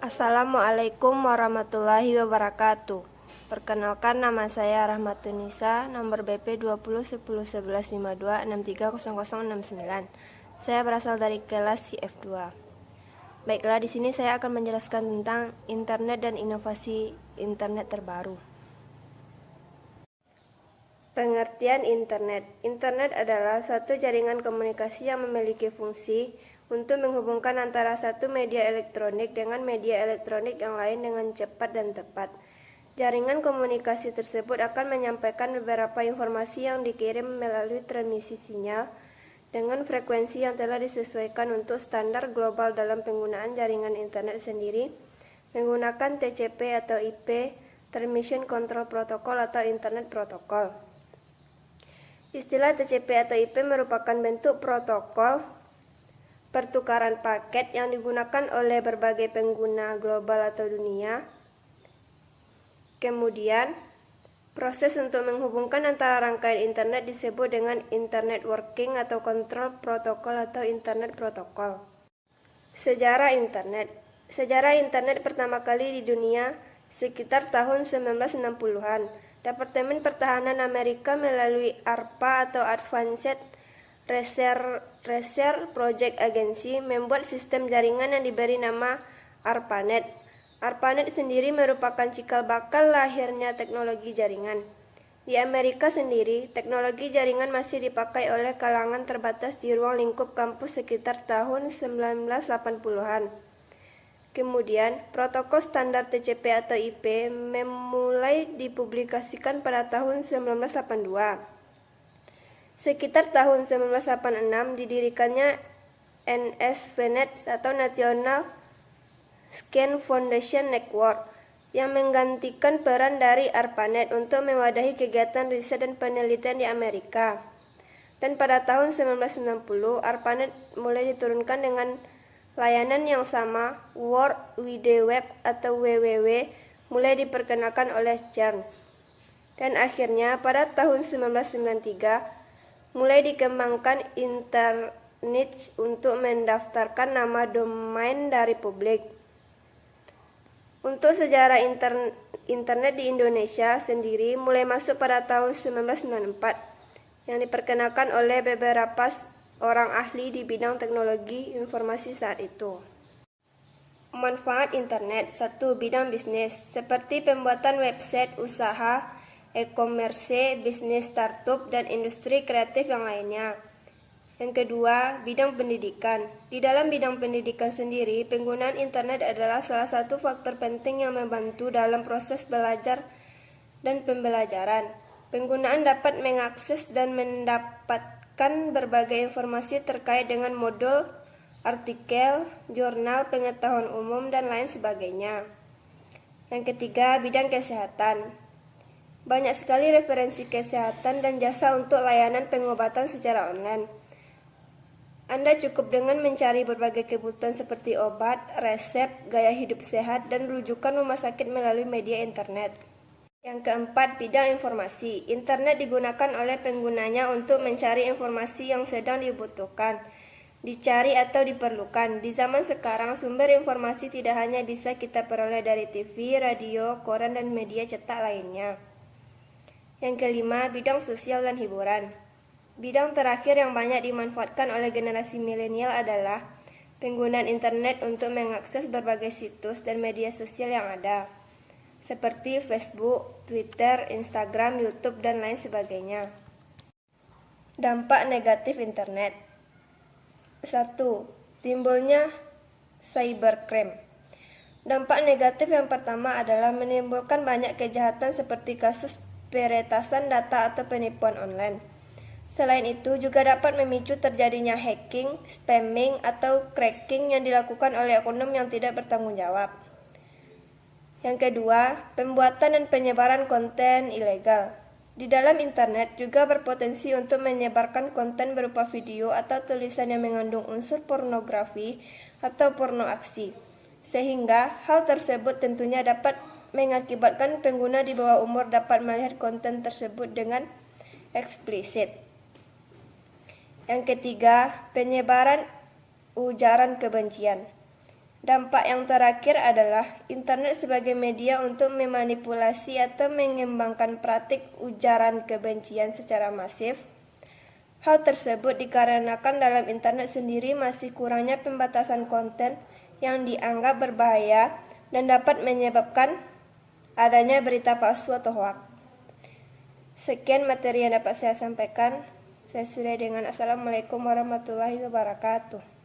Assalamualaikum warahmatullahi wabarakatuh. Perkenalkan, nama saya Rahmatunisa, nomor BP 20101152630069. Saya berasal dari kelas CF2. Baiklah, di sini saya akan menjelaskan tentang internet dan inovasi internet terbaru. Pengertian internet. Internet adalah suatu jaringan komunikasi yang memiliki fungsi untuk menghubungkan antara satu media elektronik dengan media elektronik yang lain dengan cepat dan tepat. Jaringan komunikasi tersebut akan menyampaikan beberapa informasi yang dikirim melalui transmisi sinyal dengan frekuensi yang telah disesuaikan untuk standar global dalam penggunaan jaringan internet sendiri menggunakan TCP atau IP, Transmission Control Protocol atau Internet Protocol. Istilah TCP atau IP merupakan bentuk protokol pertukaran paket yang digunakan oleh berbagai pengguna global atau dunia. Kemudian, proses untuk menghubungkan antara rangkaian internet disebut dengan Internet Working atau Control Protocol atau Internet Protocol. Sejarah internet. Sejarah internet pertama kali di dunia sekitar tahun 1960-an. Departemen Pertahanan Amerika melalui ARPA atau Advanced Research Project Agency membuat sistem jaringan yang diberi nama ARPANET. ARPANET sendiri merupakan cikal bakal lahirnya teknologi jaringan. Di Amerika sendiri, teknologi jaringan masih dipakai oleh kalangan terbatas di ruang lingkup kampus sekitar tahun 1980-an. Kemudian, protokol standar TCP atau IP memulai dipublikasikan pada tahun 1982. Sekitar tahun 1986 didirikannya NSVNet atau National Scan Foundation Network yang menggantikan peran dari ARPANET untuk mewadahi kegiatan riset dan penelitian di Amerika. Dan pada tahun 1990, ARPANET mulai diturunkan dengan layanan yang sama, World Wide Web atau WWW, mulai diperkenalkan oleh CERN. Dan akhirnya pada tahun 1993, mulai dikembangkan Internet untuk mendaftarkan nama domain dari publik. Untuk sejarah internet di Indonesia sendiri mulai masuk pada tahun 1994 yang diperkenalkan oleh beberapa orang ahli di bidang teknologi informasi saat itu. Manfaat internet. 1. Bidang bisnis, seperti pembuatan website, usaha, e-commerce, bisnis startup, dan industri kreatif yang lainnya. Yang kedua, bidang pendidikan. Di dalam bidang pendidikan sendiri, penggunaan internet adalah salah satu faktor penting yang membantu dalam proses belajar dan pembelajaran. Penggunaan dapat mengakses dan mendapatkan berbagai informasi terkait dengan modul, artikel, jurnal, pengetahuan umum, dan lain sebagainya. Yang ketiga, bidang kesehatan. Banyak sekali referensi kesehatan dan jasa untuk layanan pengobatan secara online. Anda cukup dengan mencari berbagai kebutuhan seperti obat, resep, gaya hidup sehat, dan rujukan rumah sakit melalui media internet. Yang keempat, bidang informasi. Internet digunakan oleh penggunanya untuk mencari informasi yang sedang dibutuhkan, dicari atau diperlukan. Di zaman sekarang, sumber informasi tidak hanya bisa kita peroleh dari TV, radio, koran, dan media cetak lainnya. Yang kelima, bidang sosial dan hiburan. Bidang terakhir yang banyak dimanfaatkan oleh generasi milenial adalah penggunaan internet untuk mengakses berbagai situs dan media sosial yang ada, seperti Facebook, Twitter, Instagram, YouTube, dan lain sebagainya. Dampak negatif internet. 1. Timbulnya cybercrime. Dampak negatif yang pertama adalah menimbulkan banyak kejahatan seperti kasus peretasan data atau penipuan online. Selain itu, juga dapat memicu terjadinya hacking, spamming, atau cracking yang dilakukan oleh oknum yang tidak bertanggung jawab. Yang kedua, pembuatan dan penyebaran konten ilegal. Di dalam internet juga berpotensi untuk menyebarkan konten berupa video atau tulisan yang mengandung unsur pornografi atau porno aksi. Sehingga hal tersebut tentunya dapat mengakibatkan pengguna di bawah umur dapat melihat konten tersebut dengan eksplisit. Yang ketiga, penyebaran ujaran kebencian. Dampak yang terakhir adalah internet sebagai media untuk memanipulasi atau mengembangkan praktik ujaran kebencian secara masif. Hal tersebut dikarenakan dalam internet sendiri masih kurangnya pembatasan konten yang dianggap berbahaya dan dapat menyebabkan adanya berita palsu atau hoaks. Sekian materi yang dapat saya sampaikan. Saya sudah dengan Assalamualaikum warahmatullahi wabarakatuh.